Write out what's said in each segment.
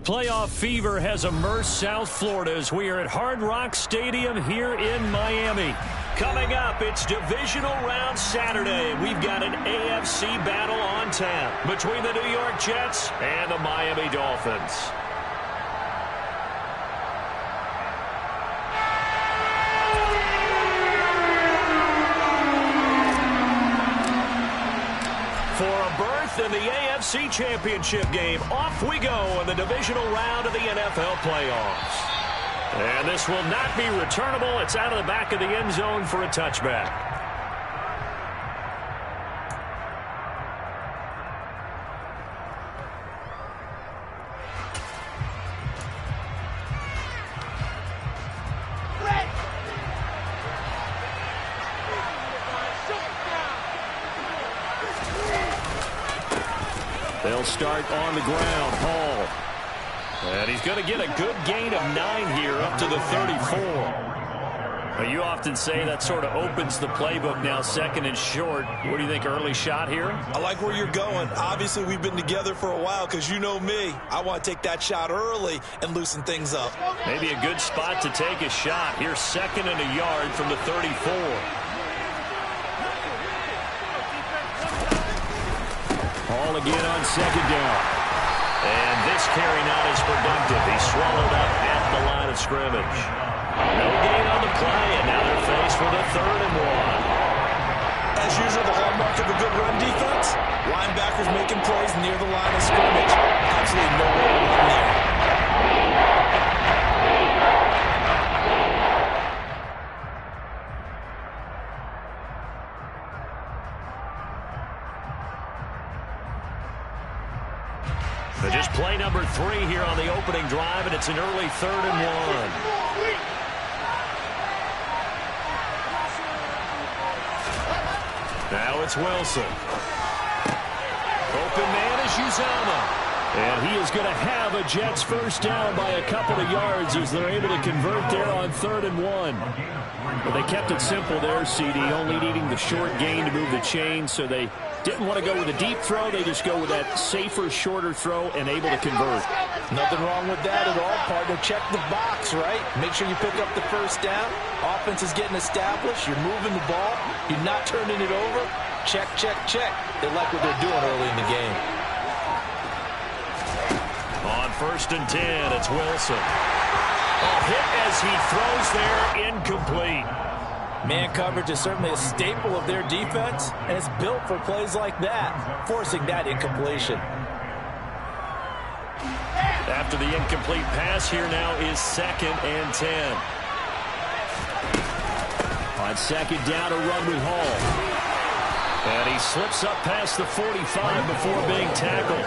Playoff fever has immersed South Florida as we are at Hard Rock Stadium here in Miami. Coming up, it's Divisional Round Saturday. We've got an AFC battle on tap between the New York Jets and the Miami Dolphins. For a berth in the AFC Championship game, off we go in the divisional round of the NFL playoffs. And this will not be returnable. It's out of the back of the end zone for a touchback. They'll start on the ground. Hall. And he's going to get a good gain of 9 here up to the 34. Well, you often say that sort of opens the playbook now, second and short. What do you think, early shot here? I like where you're going. Obviously, we've been together for a while because you know me. I want to take that shot early and loosen things up. Maybe a good spot to take a shot. Here's second and a yard from the 34. Hall again on second down. And this carry not as productive. He's swallowed up at the line of scrimmage. No gain on the play, and now they're faced with a 3rd and 1. As usual, the hallmark of a good run defense, linebackers making plays near the line of scrimmage. Absolutely no way to run there. But just play number 3 here on the opening drive, and it's an early 3rd and 1. Now it's Wilson. Open man is Uzomah. And he is going to have a Jets first down by a couple of yards as they're able to convert there on 3rd and 1. But they kept it simple there, CD, only needing the short gain to move the chain, so they didn't want to go with a deep throw. They just go with that safer, shorter throw and able to convert. Nothing wrong with that at all, partner. Check the box, right? Make sure you pick up the first down. Offense is getting established. You're moving the ball. You're not turning it over. Check, check, check. They like what they're doing early in the game. On 1st and 10, it's Wilson. A hit as he throws there, incomplete. Man coverage is certainly a staple of their defense, and it's built for plays like that, forcing that incompletion. After the incomplete pass, here now is 2nd and 10. On second down, a run with Hall. And he slips up past the 45 before being tackled.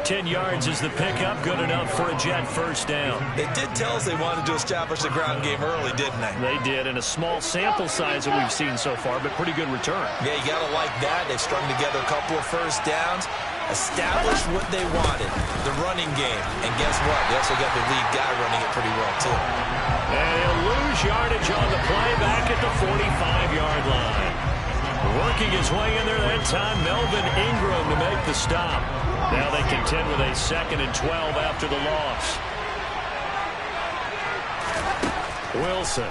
10 yards is the pickup, good enough for a Jet first down. They did tell us they wanted to establish the ground game early, didn't they? They did, in a small sample size that we've seen so far, but pretty good return. Yeah, you got to like that. They've strung together a couple of first downs, established what they wanted, the running game. And guess what? They also got the lead guy running it pretty well, too. And he'll lose yardage on the play back at the 45-yard line. Working his way in there that time, Melvin Ingram to make the stop. Now they contend with a 2nd and 12 after the loss. Wilson.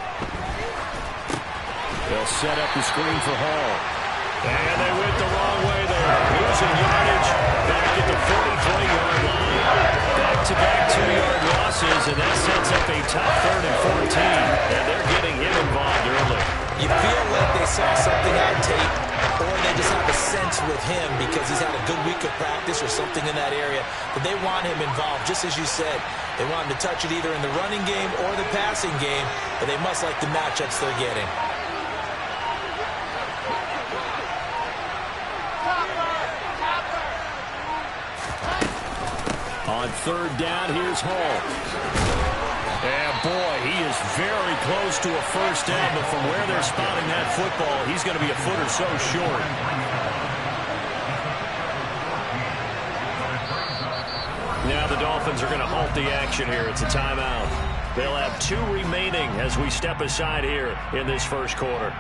They'll set up the screen for Hall. And they went the wrong way there. Losing yardage back at the 43-yard line. Back-to-back 2-yard losses, and that sets up a top 3rd and 14. And they're getting him involved early. You feel like they saw something on tape, or they just have a sense with him because he's had a good week of practice or something in that area, but they want him involved, just as you said. They want him to touch it either in the running game or the passing game, but they must like the matchups they're getting. On 3rd down, here's Hall. And boy, he is very close to a first down, but from where they're spotting that football, he's going to be a foot or so short. Now the Dolphins are going to halt the action here. It's a timeout. They'll have 2 remaining as we step aside here in this first quarter.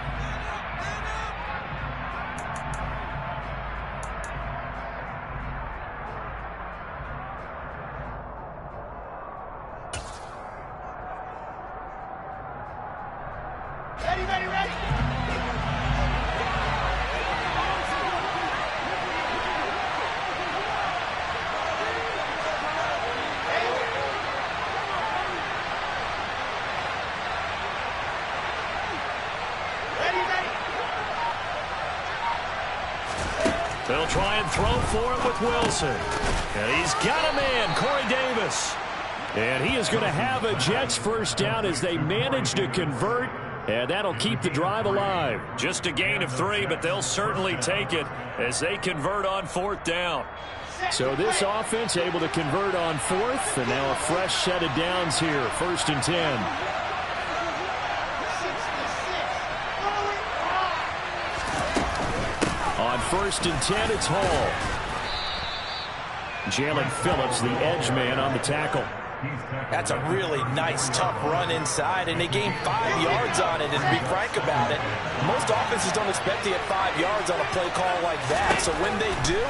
They'll try and throw for it with Wilson. And he's got a man, Corey Davis. And he is going to have a Jets first down as they manage to convert. And that'll keep the drive alive. Just a gain of 3, but they'll certainly take it as they convert on 4th down. So this offense able to convert on 4th, and now a fresh set of downs here, 1st and 10. On 1st and 10, it's Hall. Jalen Phillips, the edge man, on the tackle. That's a really nice, tough run inside, and they gained 5 yards on it. And to be frank about it, most offenses don't expect to get 5 yards on a play call like that. So when they do,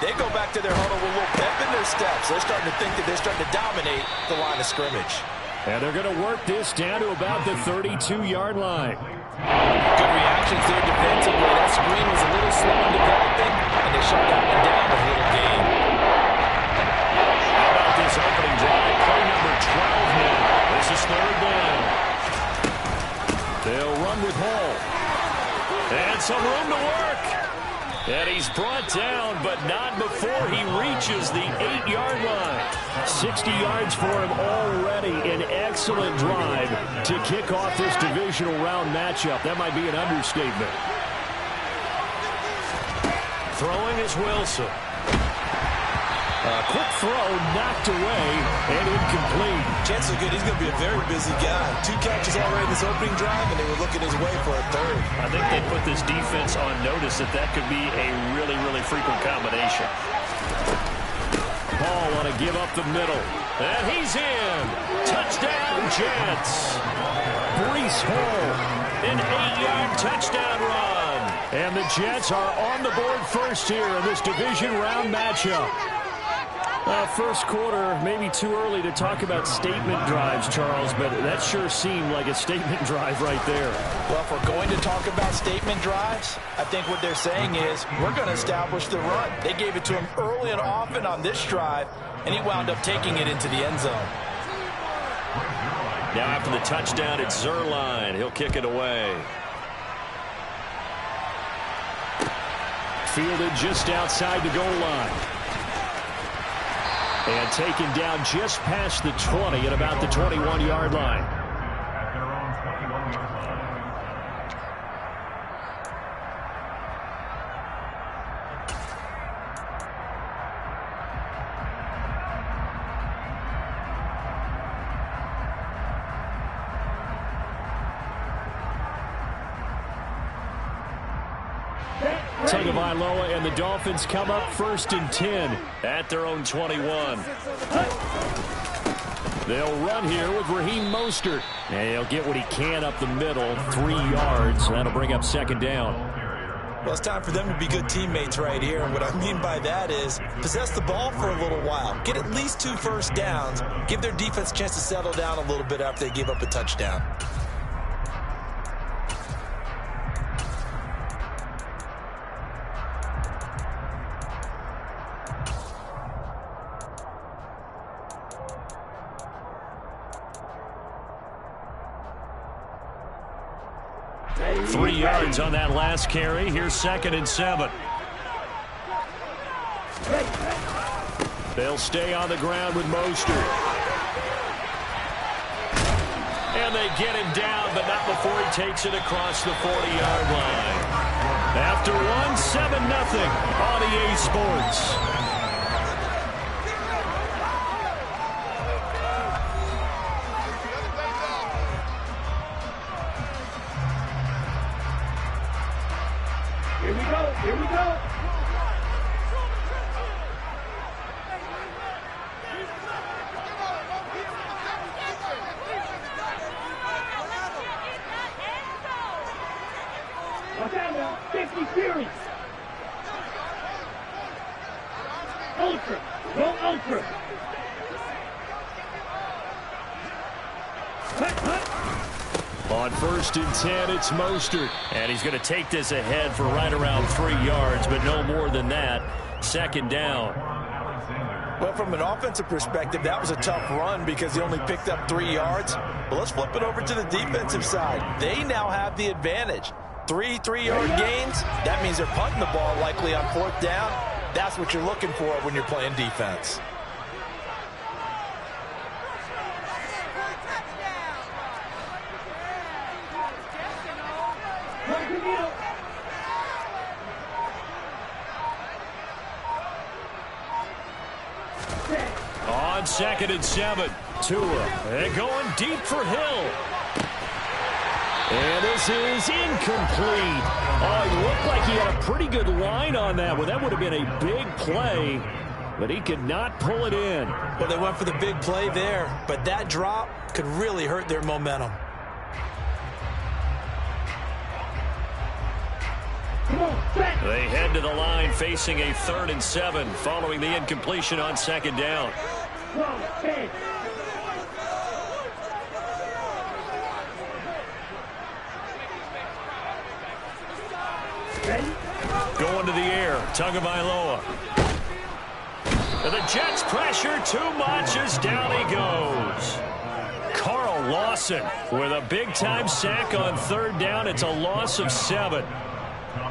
they go back to their huddle with a little pep in their steps. They're starting to think that they're starting to dominate the line of scrimmage. And they're going to work this down to about the 32-yard line. Good reactions there defensively. That screen was a little slow in developing, and they shut that one down with a little gain. How about this opening drive? Play number 12 now. This is 3rd down. They'll run with Hall. And some room to work. And he's brought down, but not before he reaches the 8-yard line. 60 yards for him already. An excellent drive to kick off this divisional round matchup. That might be an understatement. Throwing is Wilson. Quick throw, knocked away, and incomplete. Chance is good. He's going to be a very busy guy. 2 catches already this opening drive, and they were looking his way for a 3rd. I think they put this defense on notice that could be a really, really frequent combination. Hall on a give up the middle. And he's in. Touchdown, Jets. Breece Hall, an 8-yard touchdown run. And the Jets are on the board first here in this division round matchup. First quarter, maybe too early to talk about statement drives, Charles, but that sure seemed like a statement drive right there. Well, if we're going to talk about statement drives, I think what they're saying is we're going to establish the run. They gave it to him early and often on this drive, and he wound up taking it into the end zone. Now after the touchdown, it's Zuerlein. He'll kick it away. Fielded just outside the goal line. And taken down just past the 20 at about the 21-yard line. Tagovailoa and the Dolphins come up 1st and 10 at their own 21. They'll run here with Raheem Mostert. And he'll get what he can up the middle, 3 yards. That'll bring up 2nd down. Well, it's time for them to be good teammates right here. And what I mean by that is possess the ball for a little while. Get at least 2 first downs. Give their defense a chance to settle down a little bit after they give up a touchdown. On that last carry. Here's 2nd and 7. They'll stay on the ground with Mostert. And they get him down, but not before he takes it across the 40-yard line. After 7-0 on EA Sports. Here we go. Watch out now. 50 Fury. Ultra. Go Ultra. On 1st and 10, it's Mostert. And he's going to take this ahead for right around 3 yards, but no more than that. 2nd down. Well, from an offensive perspective, that was a tough run because he only picked up 3 yards. But let's flip it over to the defensive side. They now have the advantage. 3-3-yard gains, that means they're punting the ball likely on 4th down. That's what you're looking for when you're playing defense. On 2nd and 7, Tua, and going deep for Hill. And this is incomplete. Oh, he looked like he had a pretty good line on that one. That would have been a big play, but he could not pull it in. Well, they went for the big play there, but that drop could really hurt their momentum. They head to the line facing a 3rd and 7 following the incompletion on 2nd down. Going to the air, Tagovailoa. The Jets pressure too much as down he goes. Carl Lawson with a big-time sack on 3rd down. It's a loss of 7.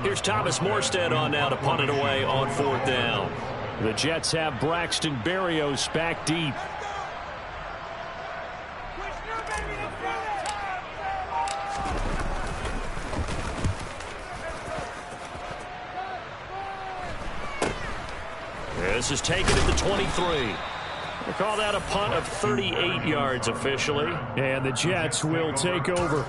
Here's Thomas Morstead on now to punt it away on 4th down. The Jets have Braxton Berrios back deep. This is taken at the 23. We'll call that a punt of 38 yards officially. And the Jets will take over.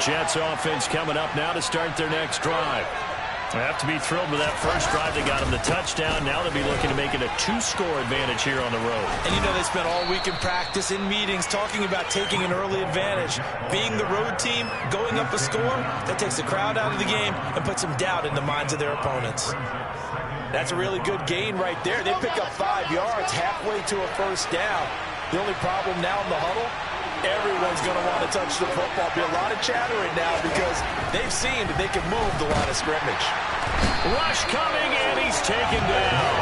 Jets offense coming up now to start their next drive. They have to be thrilled with that first drive. They got them the touchdown. Now they'll be looking to make it a 2-score advantage here on the road. And you know they spent all week in practice, in meetings, talking about taking an early advantage. Being the road team, going up a score, that takes the crowd out of the game and puts some doubt in the minds of their opponents. That's a really good gain right there. They pick up 5 yards halfway to a first down. The only problem now in the huddle, everyone's going to want to touch the football. Be a lot of chattering now because they've seen that they can move the line of scrimmage. Rush coming, and he's taken down.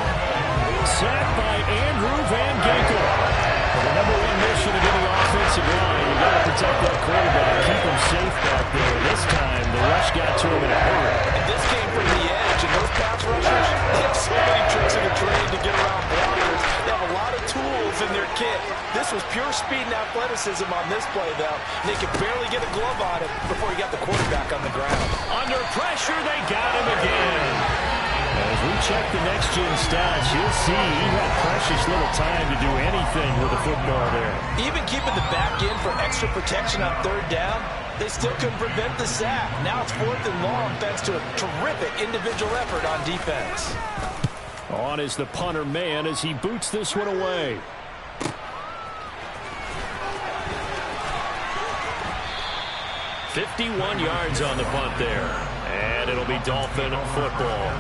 Sacked by Andrew Van Ginkel. The number one mission of any offensive line, you got to protect that quarterback, keep him safe back there. This time, the rush got to him in a hurry. And this came from the edge, and those pass rushers, they have so many tricks in the trade to get around blockers. They have a lot of tools in their kit. This was pure speed and athleticism on this play, though. They could barely get a glove on it before he got the quarterback on the ground. Under pressure, they got him again. As we check the next-gen stats, you'll see he had precious little time to do anything with the football there. Even keeping the back in for extra protection on 3rd down, they still couldn't prevent the sack. Now it's 4th and long thanks to a terrific individual effort on defense. On is the punter man as he boots this one away. "51 yards on the punt there. And it'll be Dolphin football.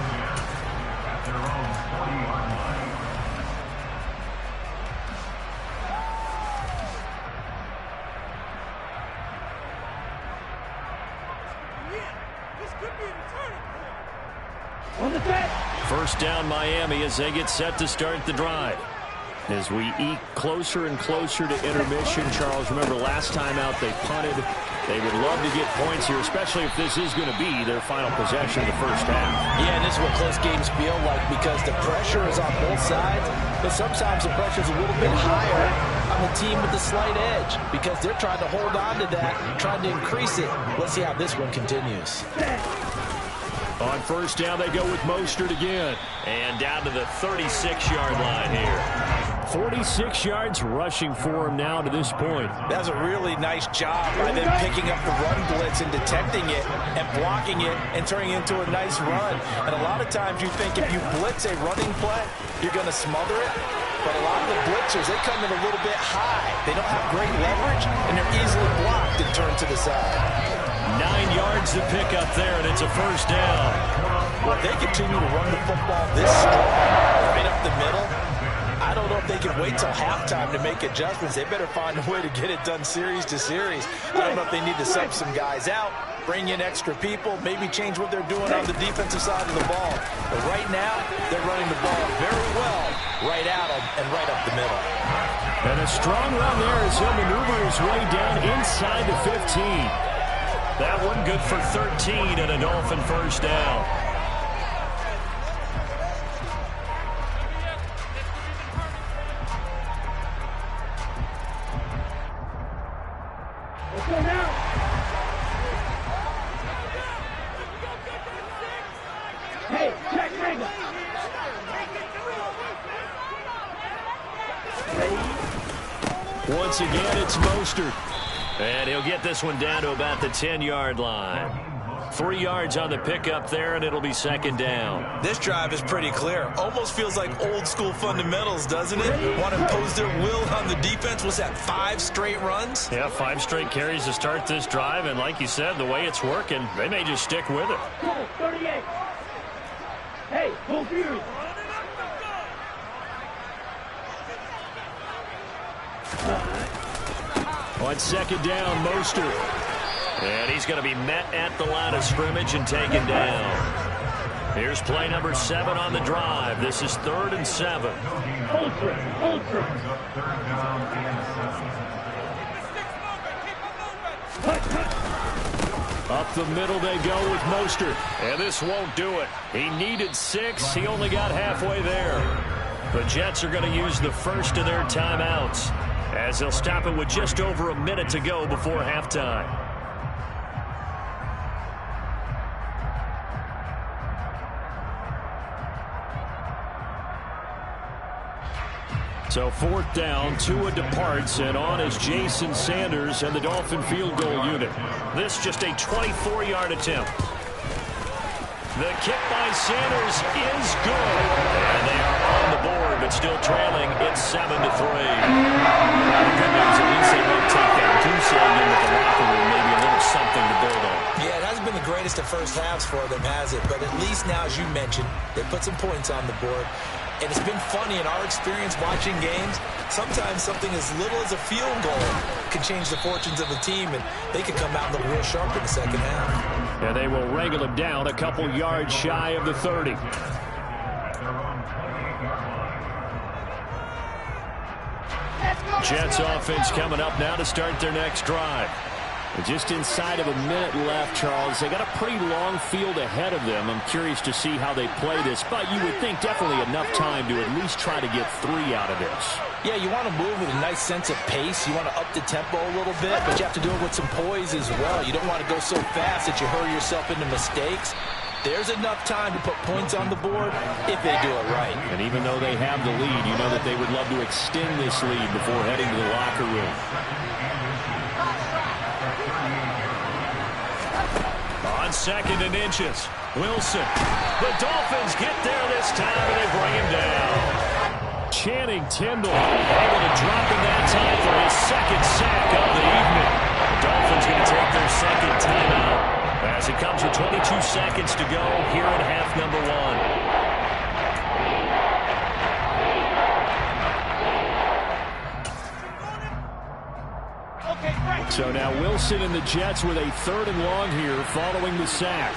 First down Miami as they get set to start the drive. As we eke closer and closer to intermission, Charles, remember last time out they punted. They would love to get points here, especially if this is going to be their final possession of the first half. Yeah, and this is what close games feel like because the pressure is on both sides, but sometimes the pressure is a little bit higher on the team with the slight edge because they're trying to hold on to that, trying to increase it. Let's see how this one continues. On first down, they go with Mostert again. And down to the 36-yard line here. 46 yards rushing for him now to this point. That's a really nice job by them picking up the run blitz and detecting it and blocking it and turning it into a nice run. And a lot of times you think if you blitz a running play, you're going to smother it. But a lot of the blitzers, they come in a little bit high. They don't have great leverage, and they're easily blocked and turned to the side. 9 yards to pick up there, and it's a first down. Well, if they continue to run the football this strong, right up the middle, I I don't know if they can wait till halftime to make adjustments. They better find a way to get it done series to series. I don't know if they need to sub some guys out, bring in extra people, maybe change what they're doing on the defensive side of the ball. But right now, they're running the ball very well right at them and right up the middle. And a strong run there as he'll maneuver his way down inside the 15. That one good for 13 and a Dolphin first down. Let's go now. Hey, check Ranger. Once again, it's Mostert. And he'll get this one down to about the 10-yard line. 3 yards on the pickup there, and it'll be second down. This drive is pretty clear. Almost feels like old-school fundamentals, doesn't it? Want to impose their will on the defense. Was that 5 straight runs? Yeah, 5 straight carries to start this drive, and like you said, the way it's working, they may just stick with it. 38. Hey, full fury. On second down, Mostert. And he's going to be met at the line of scrimmage and taken down. Here's play number 7 on the drive. This is 3rd and 7. Ultra. Up the middle they go with Mostert. And this won't do it. He needed 6. He only got halfway there. The Jets are going to use the first of their timeouts, as they'll stop it with just over a minute to go before halftime. So 4th down, Tua departs, and on is Jason Sanders and the Dolphin field goal unit. This just a 24-yard attempt. The kick by Sanders is good. And they are on the board, but still trailing. It's 7-3. The good news, at least they won't take that goose egg in with the locker room. Maybe a little something to build on. Yeah, it hasn't been the greatest of first halves for them, has it? But at least now, as you mentioned, they put some points on the board. And it's been funny in our experience watching games. Sometimes something as little as a field goal can change the fortunes of the team, and they could come out and look real sharp in the second half. And they will wrangle him down a couple yards shy of the 30. Jets offense coming up now to start their next drive. Just inside of a minute left, Charles. They got a pretty long field ahead of them. I'm curious to see how they play this, but you would think definitely enough time to at least try to get 3 out of this. Yeah, you want to move with a nice sense of pace. You want to up the tempo a little bit, but you have to do it with some poise as well. You don't want to go so fast that you hurry yourself into mistakes. There's enough time to put points on the board if they do it right. And even though they have the lead, you know that they would love to extend this lead before heading to the locker room. On 2nd and inches, Wilson. The Dolphins get there this time, and they bring him down. Channing Tindall able to drop him that time for his 2nd sack of the evening. The Dolphins going to take their 2nd timeout as it comes with 22 seconds to go here in half number 1. So now Wilson and the Jets with a 3rd and long here following the sack.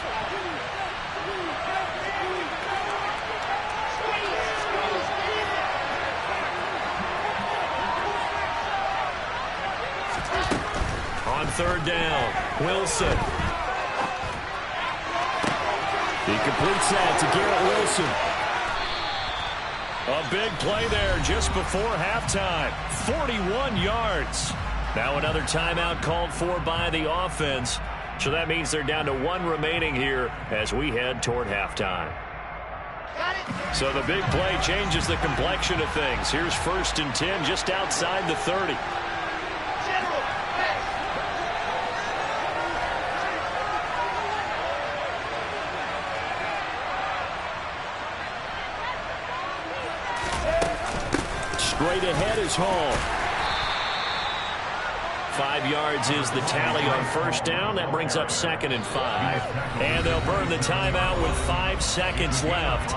On 3rd down, Wilson. He completes that to Garrett Wilson. A big play there just before halftime. 41 yards. Now another timeout called for by the offense. So that means they're down to 1 remaining here as we head toward halftime. So the big play changes the complexion of things. Here's 1st and 10 just outside the 30. Straight ahead is Hall. 5 yards is the tally on 1st down. That brings up 2nd and 5. And they'll burn the timeout with 5 seconds left.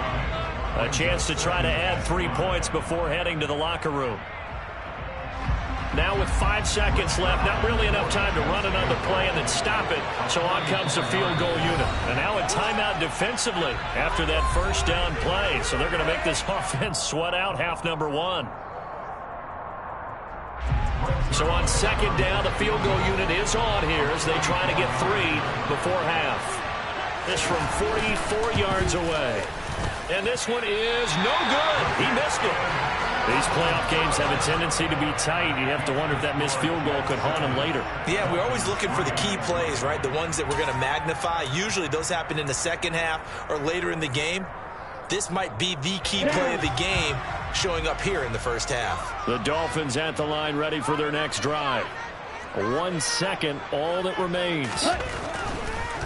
A chance to try to add 3 points before heading to the locker room. Now with 5 seconds left, not really enough time to run another play and then stop it. So on comes the field goal unit. And now a timeout defensively after that first down play. So they're going to make this offense sweat out half number 1. So on second down, the field goal unit is on here as they try to get 3 before half. This from 44 yards away. And this one is no good. He missed it. These playoff games have a tendency to be tight. You have to wonder if that missed field goal could haunt him later. Yeah, we're always looking for the key plays, right? The ones that we're going to magnify. Usually those happen in the second half or later in the game. This might be the key play of the game showing up here in the first half. The Dolphins at the line ready for their next drive. 1 second, all that remains.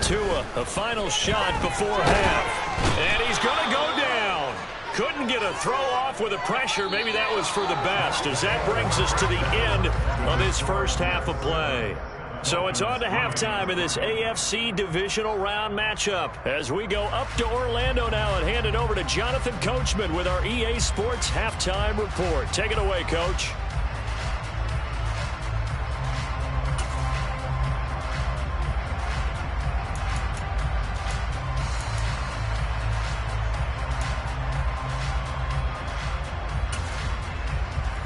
Tua, a final shot before half. And he's going to go down. Couldn't get a throw off with the pressure. Maybe that was for the best, as that brings us to the end of his first half of play. So it's on to halftime in this AFC divisional round matchup as we go up to Orlando now and hand it over to Jonathan Coachman with our EA Sports halftime report. Take it away, Coach.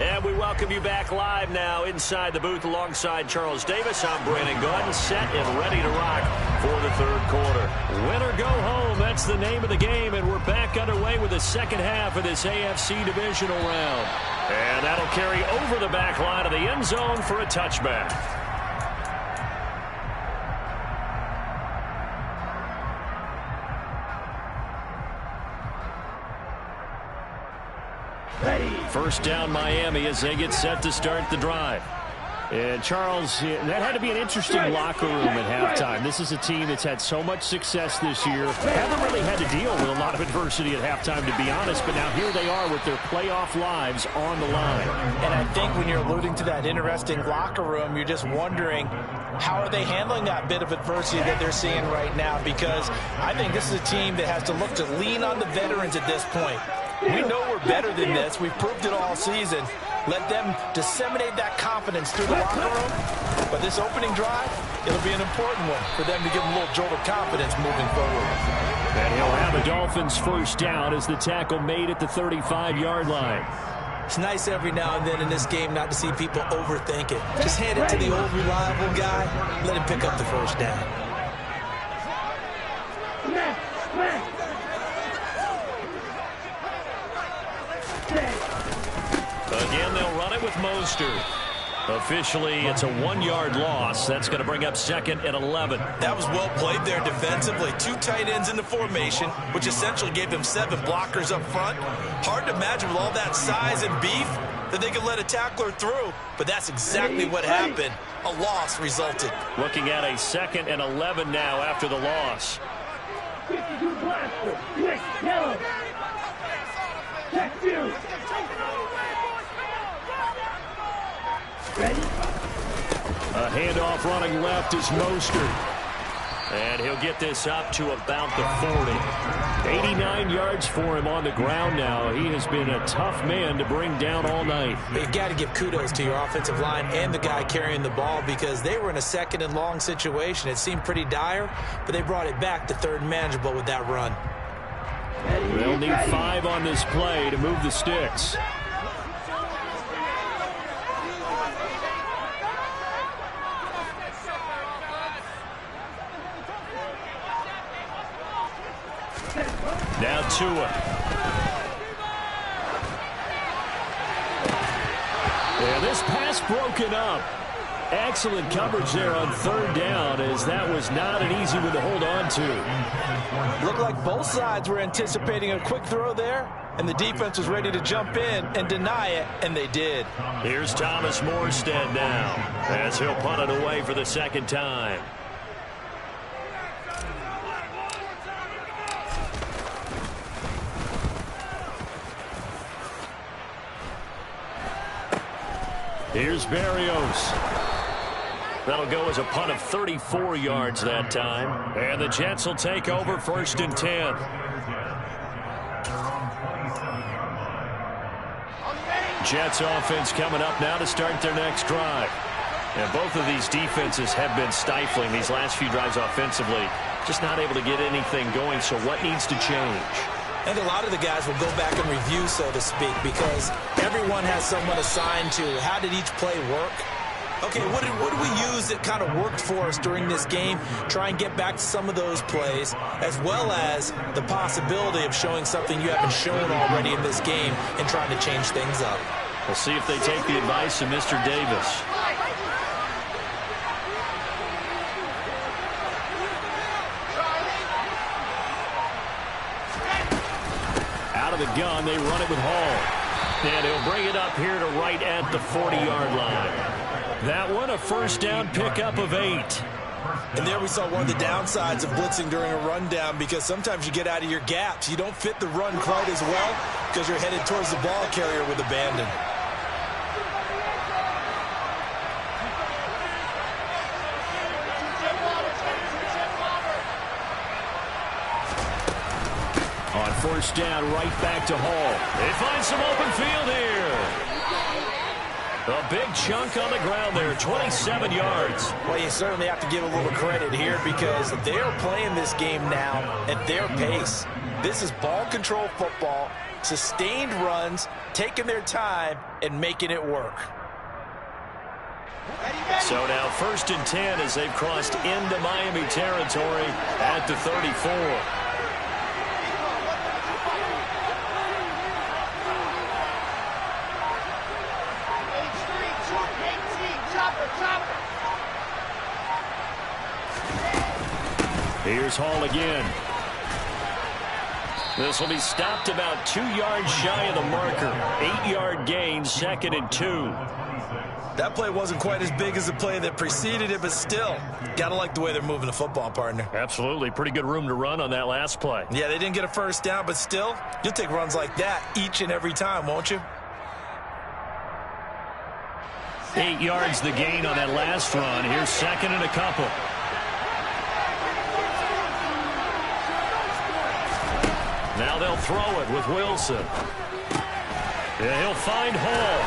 And we welcome you back live now inside the booth alongside Charles Davis. I'm Brandon Gaudin, set and ready to rock for the third quarter. Win or go home, that's the name of the game, and we're back underway with the second half of this AFC divisional round. And that'll carry over the back line of the end zone for a touchback. First down Miami as they get set to start the drive. And Charles, that had to be an interesting locker room at halftime. This is a team that's had so much success this year. Haven't really had to deal with a lot of adversity at halftime, to be honest. But now here they are with their playoff lives on the line. And I think when you're alluding to that interesting locker room, you're just wondering how are they handling that bit of adversity that they're seeing right now? Because I think this is a team that has to look to lean on the veterans at this point. We know we're better than this. We've proved it all season. Let them disseminate that confidence through the locker room. But this opening drive, it'll be an important one for them to give them a little jolt of confidence moving forward. And he'll have a Dolphins first down as the tackle made at the 35-yard line. It's nice every now and then in this game not to see people overthink it. Just hand it to the old reliable guy. Let him pick up the first down. Again, they'll run it with Mostert. Officially, it's a 1-yard loss. That's going to bring up second and 11. That was well played there defensively. 2 tight ends in the formation, which essentially gave them 7 blockers up front. Hard to imagine with all that size and beef that they could let a tackler through, but that's exactly what happened. A loss resulted. Looking at a second and 11 now after the loss. 52 blaster, quick, yellow. Check 2. Ready? A handoff running left is Mostert. And he'll get this up to about the 40. 89 yards for him on the ground now. He has been a tough man to bring down all night. You've got to give kudos to your offensive line and the guy carrying the ball because they were in a second and long situation. It seemed pretty dire, but they brought it back to third and manageable with that run. They'll need 5 on this play to move the sticks. Now Tua. And this pass broken up. Excellent coverage there on third down, as that was not an easy one to hold on to. Looked like both sides were anticipating a quick throw there, and the defense was ready to jump in and deny it, and they did. Here's Thomas Morstead now, as he'll punt it away for the second time. Here's Berrios. That'll go as a punt of 34 yards that time. And the Jets will take over first and 10. Jets offense coming up now to start their next drive. And both of these defenses have been stifling these last few drives offensively. Just not able to get anything going, so what needs to change? And a lot of the guys will go back and review, so to speak, because everyone has someone assigned to how did each play work. Okay, what did we use that kind of worked for us during this game? Try and get back to some of those plays, as well as the possibility of showing something you haven't shown already in this game and trying to change things up. We'll see if they take the advice of Mr. Davis. Out of the gun, they run it with Hall. And he'll bring it up here to right at the 40-yard line. That one, a first down pickup of 8. And there we saw one of the downsides of blitzing during a rundown, because sometimes you get out of your gaps. You don't fit the run quite as well because you're headed towards the ball carrier with abandon. On first down, right back to Hall. They find some open field here. A big chunk on the ground there, 27 yards. Well, you certainly have to give a little credit here because they're playing this game now at their pace. This is ball control football, sustained runs, taking their time, and making it work. So now 1st and 10 as they've crossed into Miami territory at the 34. Here's Hall again. This will be stopped about 2 yards shy of the marker. 8-yard gain, 2nd and 2. That play wasn't quite as big as the play that preceded it, but still, gotta like the way they're moving the football, partner. Absolutely. Pretty good room to run on that last play. Yeah, they didn't get a first down, but still, you'll take runs like that each and every time, won't you? 8 yards the gain on that last run. Here's 2nd and a couple. Now they'll throw it with Wilson. And he'll find Hall.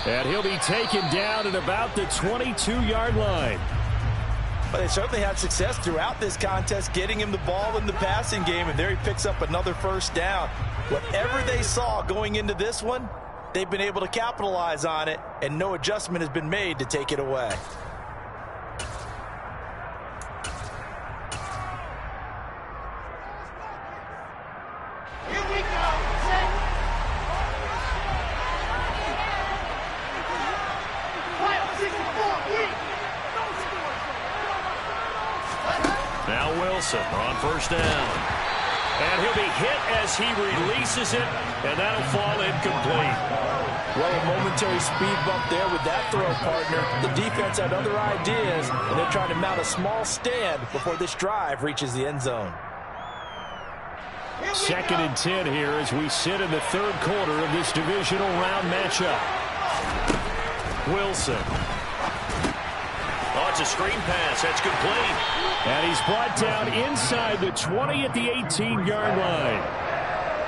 And he'll be taken down at about the 22-yard line. But they certainly had success throughout this contest, getting him the ball in the passing game, and there he picks up another first down. Whatever they saw going into this one, they've been able to capitalize on it, and no adjustment has been made to take it away. Now Wilson on first down. And he'll be hit as he releases it, and that'll fall incomplete. Well, a momentary speed bump there with that throw, partner. The defense had other ideas, and they're trying to mount a small stand before this drive reaches the end zone. 2nd and 10 here as we sit in the 3rd quarter of this divisional round matchup. Wilson. Oh, it's a screen pass. That's complete. And he's brought down inside the 20 at the 18-yard line.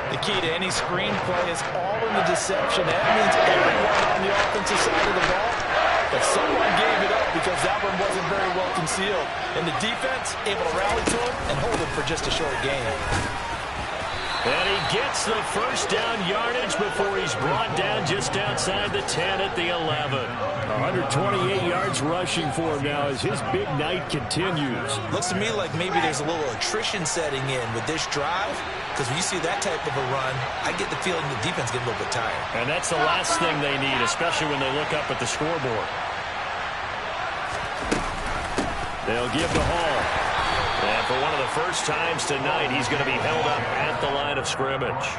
The key to any screen play is all in the deception. That means everyone on the offensive side of the ball, but someone gave it up because that one wasn't very well concealed. And the defense able to rally to him and hold him for just a short gain. And he gets the first down yardage before he's brought down just outside the 10 at the 11. 128 yards rushing for him now as his big night continues. Looks to me like maybe there's a little attrition setting in with this drive, because when you see that type of a run, I get the feeling the defense gets a little bit tired. And that's the last thing they need, especially when they look up at the scoreboard. They'll give to Hall. And for one of the first times tonight, he's going to be held up at the line of scrimmage.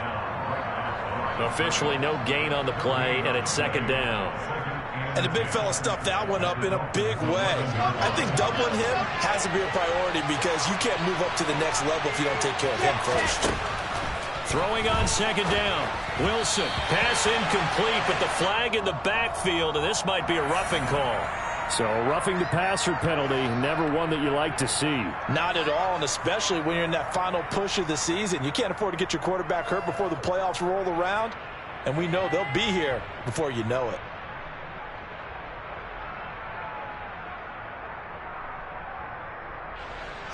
Officially no gain on the play, and it's 2nd down. And the big fella stuffed that one up in a big way. I think doubling him has to be a priority because you can't move up to the next level if you don't take care of him first. Throwing on 2nd down. Wilson, pass incomplete, but the flag in the backfield, and this might be a roughing call. So roughing the passer penalty, never one that you like to see. Not at all, and especially when you're in that final push of the season. You can't afford to get your quarterback hurt before the playoffs roll around. and we know they'll be here before you know it.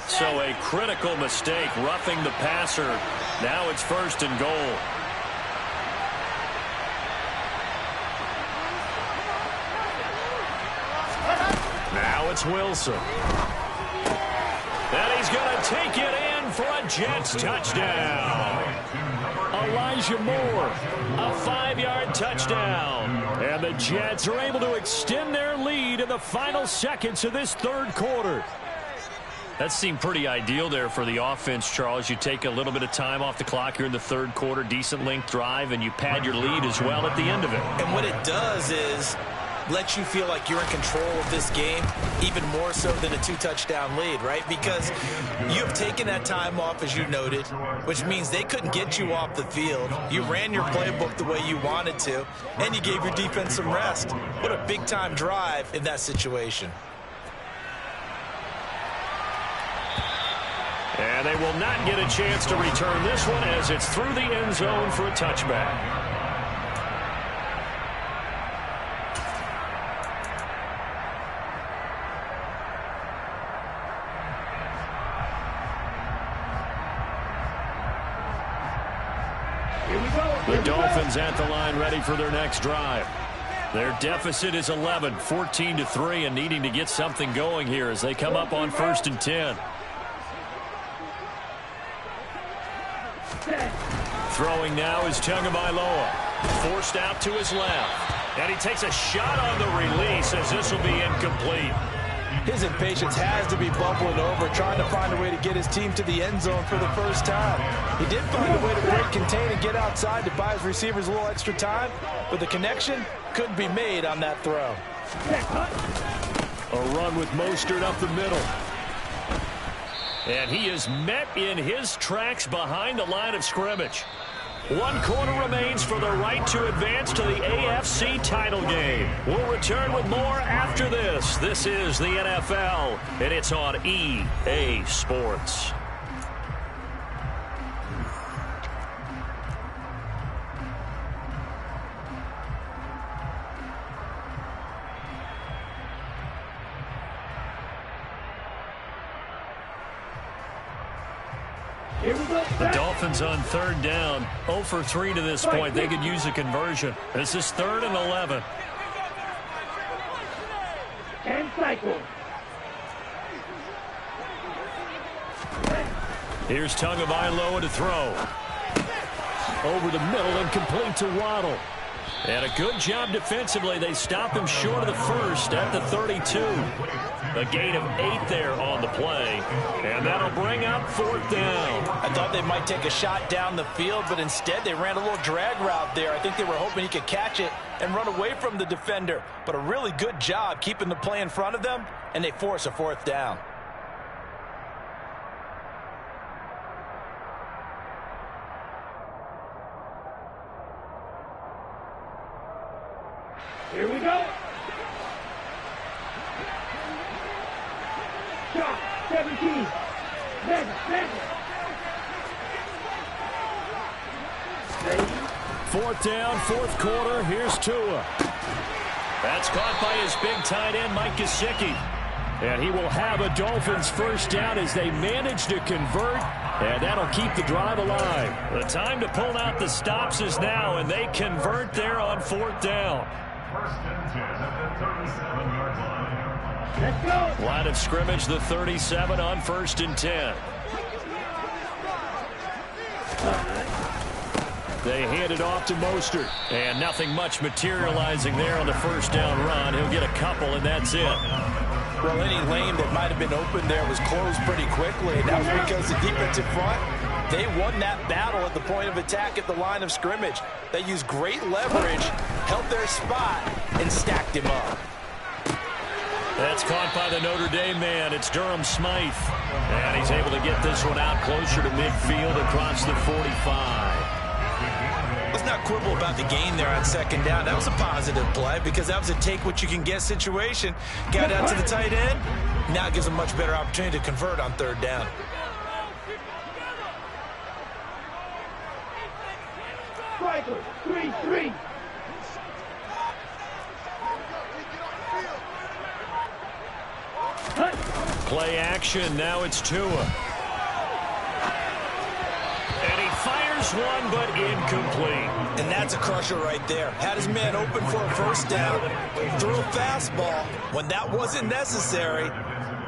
So a critical mistake, roughing the passer. Now it's 1st and goal. Now it's Wilson. And he's going to take it in for a Jets touchdown. Elijah Moore, a 5-yard touchdown. And the Jets are able to extend their lead in the final seconds of this 3rd quarter. That seemed pretty ideal there for the offense, Charles. You take a little bit of time off the clock here in the 3rd quarter, decent length drive, and you pad your lead as well at the end of it. And what it does is let you feel like you're in control of this game, even more so than a 2-touchdown lead, right? Because you've taken that time off, as you noted, which means they couldn't get you off the field. You ran your playbook the way you wanted to, and you gave your defense some rest. What a big-time drive in that situation. And they will not get a chance to return this one as it's through the end zone for a touchback. The Dolphins at the line ready for their next drive. Their deficit is 11, 14-3, and needing to get something going here as they come up on 1st and 10. Throwing now is Tagovailoa. Forced out to his left. And he takes a shot on the release as this will be incomplete. His impatience has to be bubbling over, trying to find a way to get his team to the end zone for the first time. He did find a way to break, contain, and get outside to buy his receivers a little extra time, but the connection couldn't be made on that throw. A run with Mostert up the middle. And he is met in his tracks behind the line of scrimmage. 1 quarter remains for the right to advance to the AFC title game. We'll return with more after this. This is the NFL, and it's on EA Sports. The Dolphins on 3rd down, 0 for 3 to this point. They could use a conversion. This is 3rd and 11. And cycle. Here's Tagovailoa to throw. Over the middle and complete to Waddle. And a good job defensively. They stop him short of the first at the 32. A gain of 8 there on the play. And that'll bring up 4th down. I thought they might take a shot down the field, but instead they ran a little drag route there. I think they were hoping he could catch it and run away from the defender. But a really good job keeping the play in front of them, and they force a 4th down. Here we go. Shot 17. Mega. 4th down, 4th quarter. Here's Tua. That's caught by his big tight end, Mike Gesicki. And he will have a Dolphins 1st down as they manage to convert. And that'll keep the drive alive. The time to pull out the stops is now, and they convert there on 4th down. 1st and 10 at the 37-yard line. Let's go. Line of scrimmage, the 37 on 1st and 10. They hand it off to Mostert. And nothing much materializing there on the 1st down run. He'll get a couple, and that's it. Well, any lane that might have been open there was closed pretty quickly, and that was because the defensive front, they won that battle at the point of attack at the line of scrimmage. They used great leverage, held their spot, and stacked him up. That's caught by the Notre Dame man. It's Durham Smythe. And he's able to get this one out closer to midfield across the 45. Let's not quibble about the gain there on 2nd down. That was a positive play because that was a take-what-you-can-get situation. Got out to the tight end. Now it gives them a much better opportunity to convert on 3rd down. cycle. 3-3. Play action. Now it's Tua. And he fires one, but incomplete. And that's a crusher right there. Had his man open for a first down. Threw a fastball when that wasn't necessary.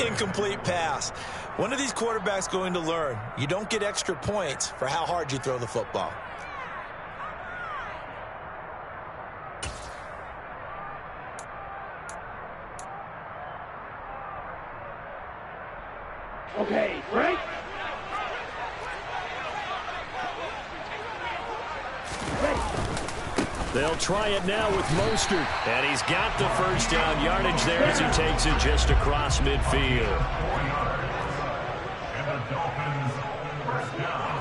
Incomplete pass. One of these quarterbacks going to learn. You don't get extra points for how hard you throw the football. Okay, break. They'll try it now with Mostert. And he's got the first down yardage there as he takes it just across midfield. And the Dolphins first down.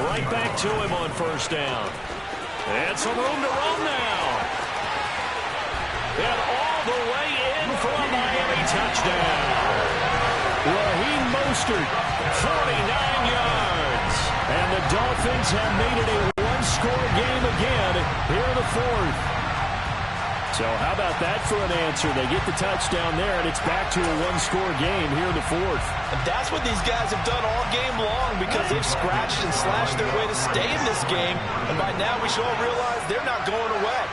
Right back to him on first down. And some room to roam now. And all the way in for a Miami touchdown. Raheem Mostert, 49 yards. And the Dolphins have made it a one-score game again here in the fourth. So how about that for an answer? They get the touchdown there, and it's back to a one-score game here in the fourth. And that's what these guys have done all game long because they've scratched and slashed their way to stay in this game. And by now we should all realize they're not going away.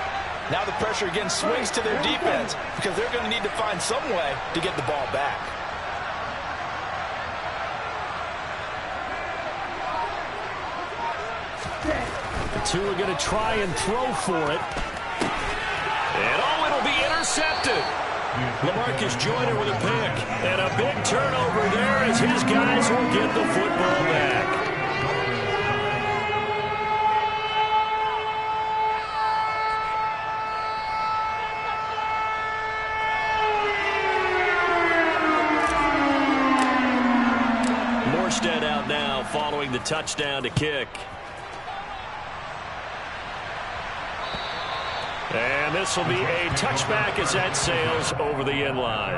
Now the pressure again swings to their defense because they're going to need to find some way to get the ball back. The two are going to try and throw for it. And oh, it'll be intercepted. LaMarcus Joyner with a pick. And a big turnover there as his guys will get the football back. Morstead out now following the touchdown to kick. And this will be a touchback as that sails over the end line.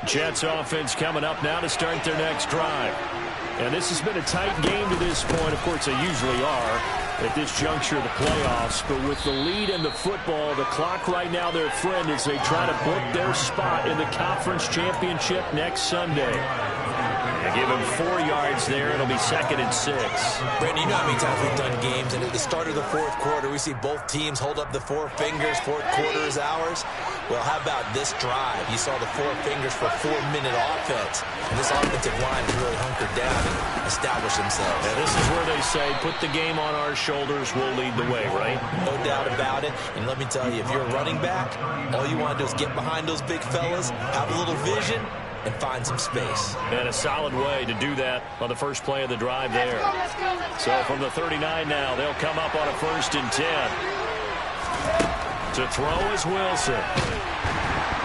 Jets offense coming up now to start their next drive. And this has been a tight game to this point. Of course, they usually are at this juncture of the playoffs. But with the lead in the football, the clock right now their friend as they try to book their spot in the conference championship next Sunday. They give him 4 yards there. It'll be 2nd and 6. Brandon, you know how many times we've done games, and at the start of the fourth quarter, we see both teams hold up the 4 fingers. Fourth quarter is ours. Well, how about this drive? You saw the 4 fingers for 4-minute offense. And this offensive line has really hunkered down and established themselves. And this is where they say, put the game on our shoulders, we'll lead the way, right? No doubt about it. And let me tell you, if you're a running back, all you want to do is get behind those big fellas, have a little vision, and find some space. And a solid way to do that on the first play of the drive there. So from the 39 now, they'll come up on a 1st and 10. To throw is Wilson.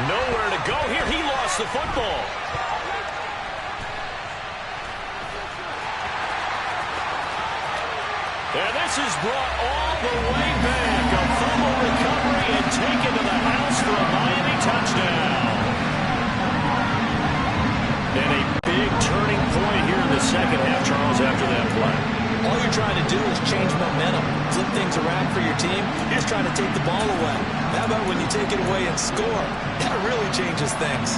Nowhere to go here. He lost the football. And this is brought all the way back. A fumble recovery and taken to the house for a Miami touchdown. And a big turning point here in the second half, Charles, after that play. All you're trying to do is change momentum, flip things around for your team. You're just trying to take the ball away. How about when you take it away and score? That really changes things.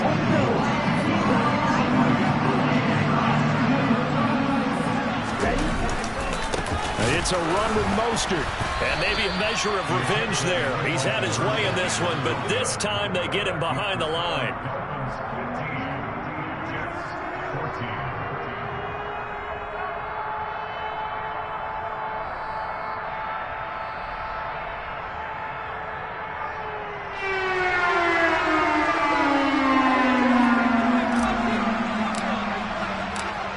It's a run with Mostert. And maybe a measure of revenge there. He's had his way in this one, but this time they get him behind the line.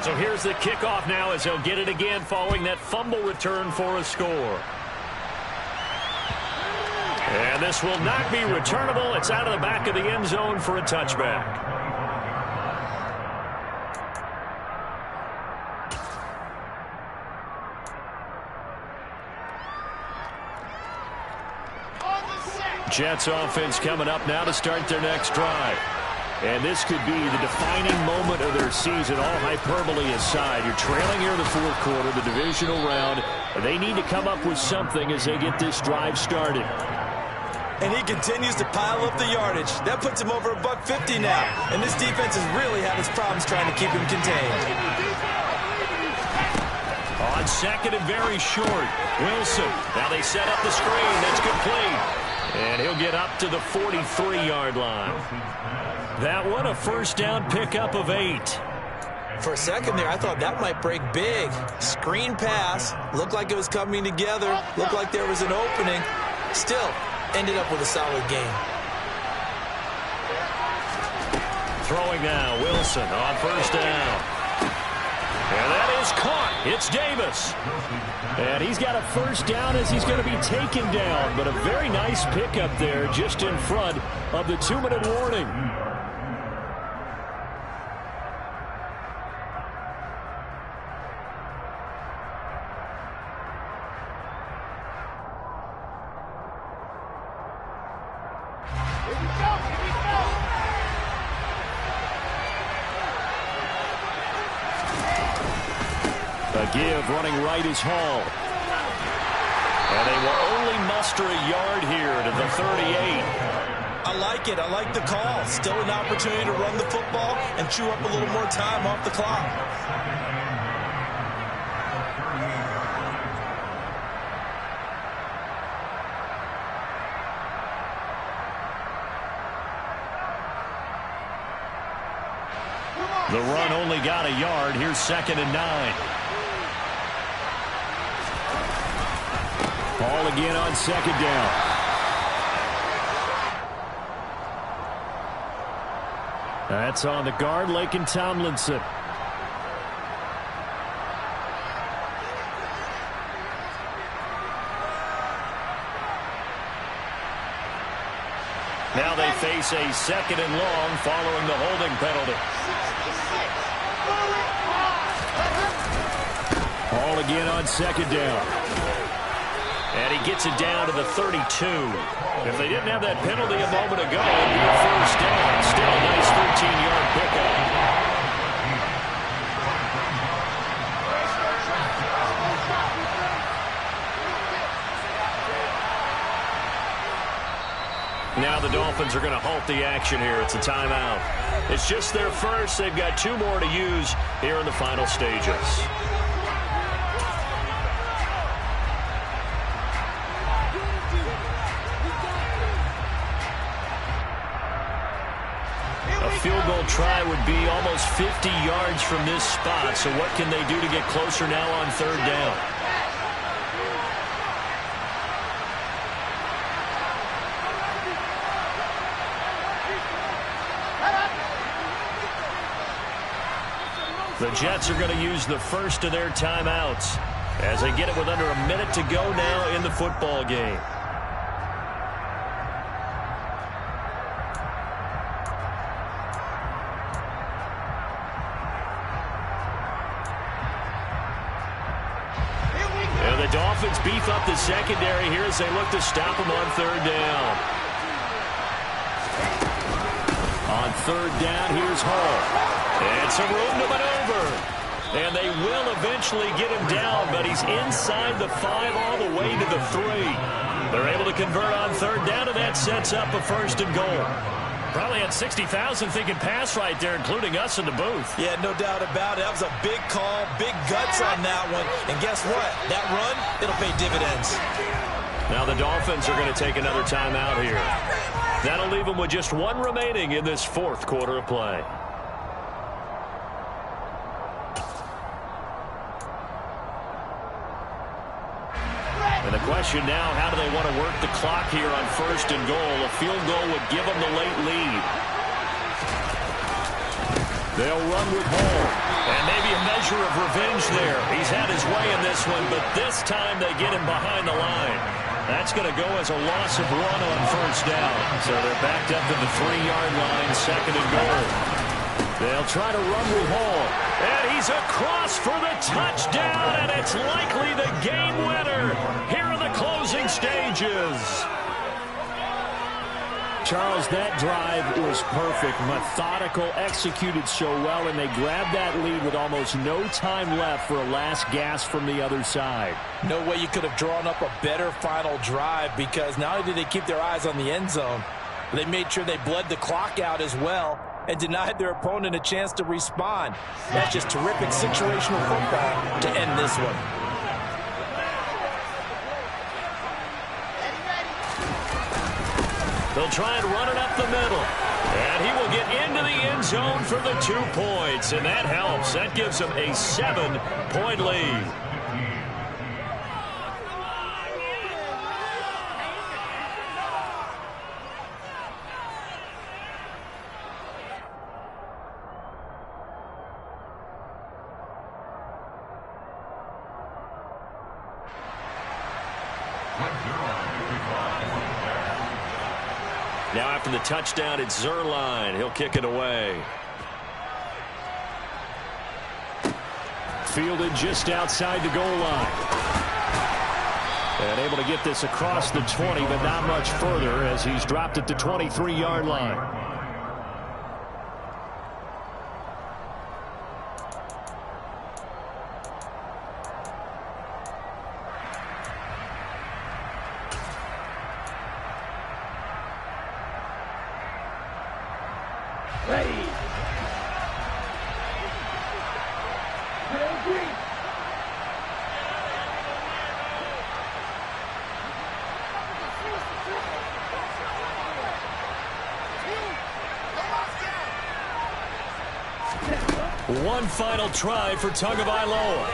So here's the kickoff now as he'll get it again following that fumble return for a score. And this will not be returnable. It's out of the back of the end zone for a touchback. Jets offense coming up now to start their next drive. And this could be the defining moment of their season, all hyperbole aside. You're trailing here in the fourth quarter, the divisional round. And they need to come up with something as they get this drive started. And he continues to pile up the yardage. That puts him over $150 now. And this defense has really had its problems trying to keep him contained. On second and very short, Wilson. Now they set up the screen. That's complete. And he'll get up to the 43-yard line. That one a first down pickup of 8. For a second there, I thought that might break big. Screen pass. Looked like it was coming together. Looked like there was an opening. Still, ended up with a solid game. Throwing now, Wilson on first down. And that is caught. It's Davis. And he's got a first down as he's going to be taken down. But a very nice pickup there just in front of the 2-minute warning. Give running right is Hall. And they will only muster a yard here to the 38. I like it. I like the call. Still an opportunity to run the football and chew up a little more time off the clock. The run only got a yard. Here's 2nd and 9. Ball again on 2nd down. That's on the guard, Laken Tomlinson. Now they face a 2nd and long following the holding penalty. Ball again on 2nd down. And he gets it down to the 32. If they didn't have that penalty a moment ago, it would be a first down. Still a nice 13-yard pickup. Now the Dolphins are going to halt the action here. It's a timeout. It's just their first. They've got 2 more to use here in the final stages. Field goal try would be almost 50 yards from this spot. So what can they do to get closer now on 3rd down? The Jets are going to use the first of their timeouts as they get it with under a minute to go now in the football game. Dolphins beef up the secondary here as they look to stop him on 3rd down. On 3rd down, here's Hall. And some room to maneuver. And they will eventually get him down, but he's inside the 5 all the way to the 3. They're able to convert on 3rd down, and that sets up a 1st and goal. Probably had 60,000 thinking pass right there, including us in the booth. Yeah, no doubt about it. That was a big call, big guts on that one. And guess what? That run, it'll pay dividends. Now the Dolphins are going to take another timeout here. That'll leave them with just 1 remaining in this 4th quarter of play. And the question now, how do they want to work the clock here on 1st and goal? A field goal would give them the late lead. They'll run with Hall. And maybe a measure of revenge there. He's had his way in this one, but this time they get him behind the line. That's going to go as a loss of 1 on 1st down. So they're backed up to the 3-yard line, 2nd and goal. They'll try to run with Hall. And he's across for the touchdown, and it's likely the game winner here in the closing stages. Charles, that drive was perfect, methodical, executed so well, and they grabbed that lead with almost no time left for a last gasp from the other side. No way you could have drawn up a better final drive, because not only did they keep their eyes on the end zone, they made sure they bled the clock out as well and denied their opponent a chance to respond. That's just terrific situational football to end this one. They'll try and run it up the middle. And he will get into the end zone for the 2 points. And that helps. That gives him a 7-point lead. Now after the touchdown, it's Zuerlein. He'll kick it away. Fielded just outside the goal line. And able to get this across the 20, but not much further as he's dropped at the 23-yard line. Ready. Ready. One final try for Tagovailoa.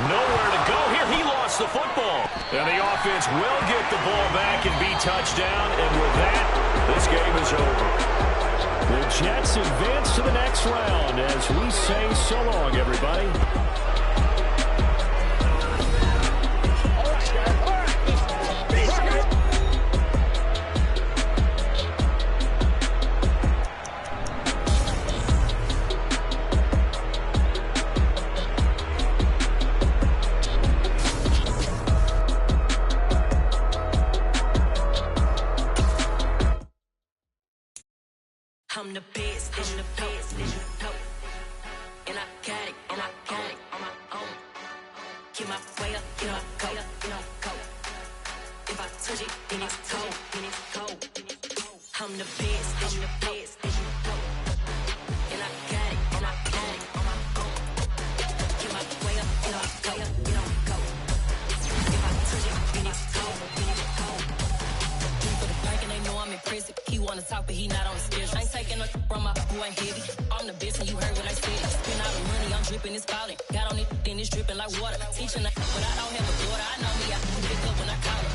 Nowhere to go here. He lost the football. And the offense will get the ball back and be touchdown. And with that, this game is over. The Jets advance to the next round as we say so long, everybody. I'm the best, and you know. And I got it, on my own. Get my way up, get my go. If I touch it, then it's cold. I'm the best, and you know. And I got it, on my own. Get my way up, get my go. If I touch it, then it's cold. For the bank and they know I'm in prison. He wanna talk, but he not on the schedule. I ain't taking no from my who ain't heavy. I'm the best and you heard what I said. Spend all the money, I'm dripping, it's falling. Got on it, then it's dripping like water. Teaching that, but I don't have a daughter. I know me, I can pick up when I call her.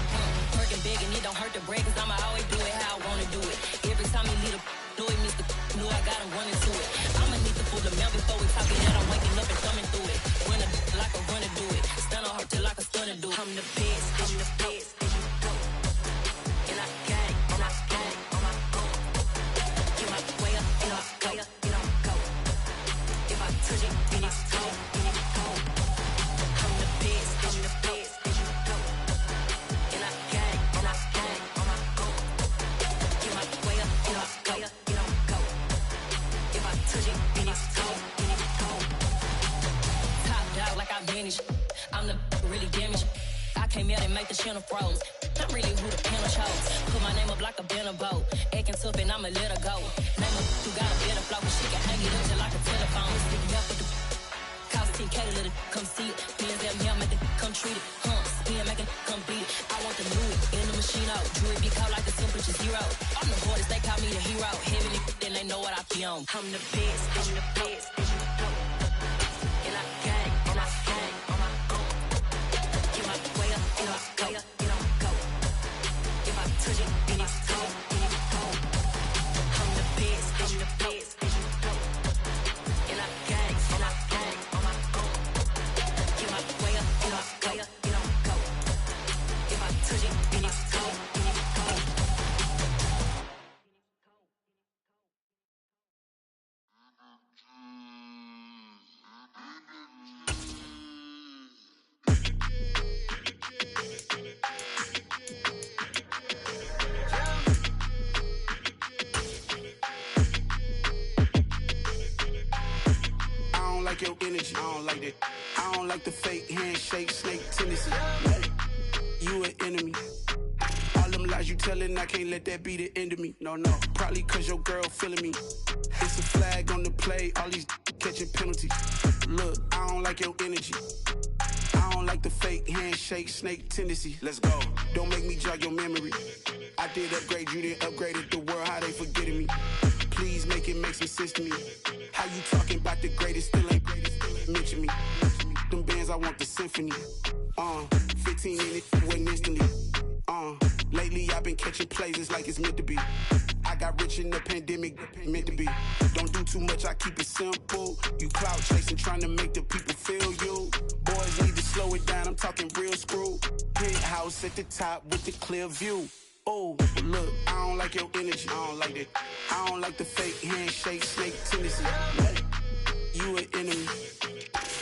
Working big and it don't hurt to break, cause I'ma always do it how I wanna do it. Every time he lead a know it, Mr. Know I got him running to it. I'ma need to pull the mail before we talking that I'm waking up and coming through it. When a like a runner do it. Stun on her till like a stunner do it. I'm the best, and I got it, on my own. Get my way up, get my go. If I touch it, then it's cold. I'm the best, and I got it, on my own. Get my way up, get my go. If I touch it, then it's cold. Top dog like I vanished. I'm the really damaged. I came out and make the channel froze. I'm really who the panel chose. Put my name up like a banner boat. Acting tough and I'ma let her go. Name her who got a better flow, but she can hang it up just like a telephone. Sticking up with the cost 10K to let it come see it. Bands that me, I make it come treat it. Spin, make it come beat it. I want the new it in the machine out. Jewelry be cold like the temperature 0. I'm the boys, they call me the hero. Heavy then they know what I be on. I'm the best, and you know. And I got it, on my own. Get my way up, get my go. If I touch it, then it's cold. I'm the best, and you know. And I got it, on my own. Get my way up, get my go. If I touch it, then it's cold. like your energy. I don't like that. I don't like the fake handshake, snake tendency. You an enemy. All them lies you telling, I can't let that be the end of me. No, probably cause your girl feeling me. It's a flag on the play, all these catching penalties. Look, I don't like your energy. I don't like the fake handshake, snake tendency. Let's go. Don't make me jog your memory. I did upgrade, you didn't upgrade it. The world, how they forgetting me. Please make it make some sense to me. How you talking about the greatest, still ain't greatest, mention me. Them bands, I want the symphony. 15 in it, wasn't instantly. Lately I've been catching plays, it's like it's meant to be. I got rich in the pandemic, meant to be. Don't do too much, I keep it simple. You clout chasing, trying to make the people feel you. Boys need to slow it down, I'm talking real screw. Penthouse at the top with the clear view. Oh, look, I don't like your energy. I don't like that. I don't like the fake handshake, snake tendency. You an enemy.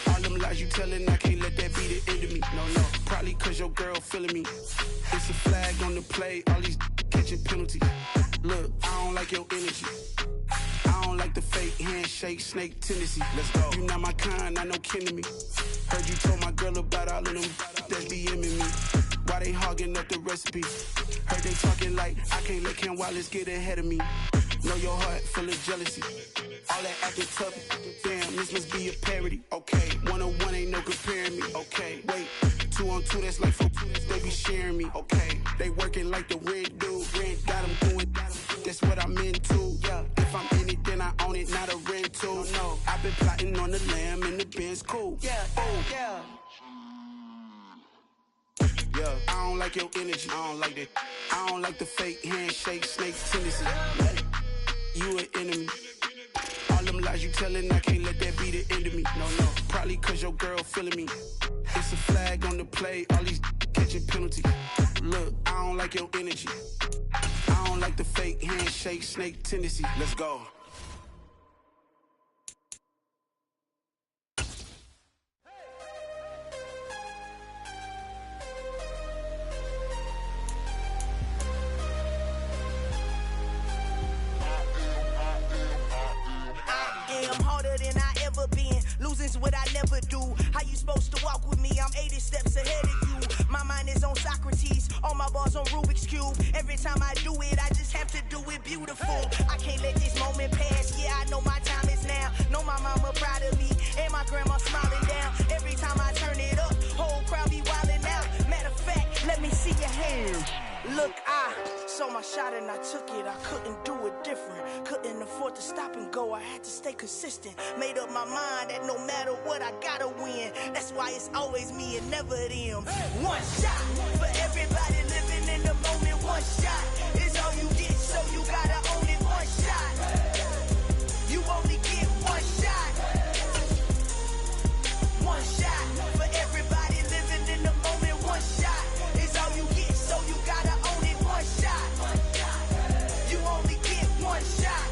All them lies you telling, I can't let that be the end of me. No, probably cause your girl feeling me. It's a flag on the play, all these catching penalties. Look, I don't like your energy. I don't like the fake handshake, snake tendency. Let's go. You not my kind, I know kin to me. Heard you told my girl about all of them that's BMing me. Why they hogging up the recipe? Heard they talking like I can't let Ken Wallace get ahead of me. Know your heart full of jealousy. All that acting tough, damn, this must be a parody. Okay, 1-on-1 ain't no comparing me. Okay, wait, 2-on-2, that's like 4-2, they be sharing me. Okay, they working like the rent dude. Rent got them going, that's what I'm into. Yeah, if I'm in it, then I own it, not a rental. No, I've been plotting on the lamb and the Benz cool. Yeah, oh, yeah. Yeah, I don't like your energy. I don't like that. I don't like the fake handshake, snake tendency. You an enemy. All them lies you telling, I can't let that be the end of me. No, probably cause your girl feeling me. It's a flag on the play, all these catching penalties. Look, I don't like your energy. I don't like the fake handshake, snake tendency. Let's go. Losing's what I never do. How you supposed to walk with me? I'm 80 steps ahead of you. My mind is on Socrates, all my bars on Rubik's Cube. Every time I do it, I just have to do it beautiful. I can't let this moment pass. Yeah, I know my time is now. Know my mama proud of me, and my grandma smiling down. Every time I turn it up, whole crowd be wildin' out. Matter of fact, let me see your hands. Look, I saw my shot and I took it. I couldn't do it different. Couldn't afford to stop and go. I had to stay consistent. Made up my mind that no matter what, I gotta win. That's why it's always me and never them. One shot for everybody living in the moment. One shot is all you get, so you gotta own it. One shot. You only get one shot. One shot for everybody living in the moment. One shot is all you get, so you gotta own it. One shot. You only get one shot.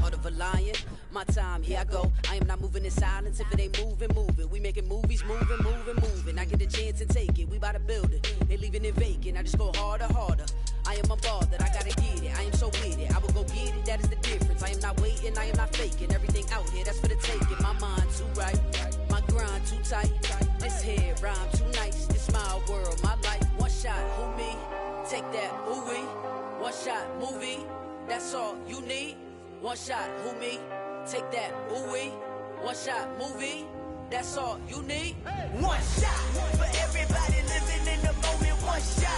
Heart of a lion, my time, here I go. I am not moving in silence. If it ain't moving, moving. We making movies, moving. I get a chance to take it. We bout to build it. They leaving it vacant. I just go harder. I am a ball that I gotta get it. I am so with it. I will go get it. That is the difference. I am not waiting. I am not faking. Everything out here, that's for the taking. My mind too right. My grind too tight. This head rhyme too nice. This my world, my life. One shot, who me? Take that, who we? One shot, movie. That's all you need. One shot, who me? Take that, who we? One shot, movie. That's all you need. One shot for everybody living in the moment. One shot.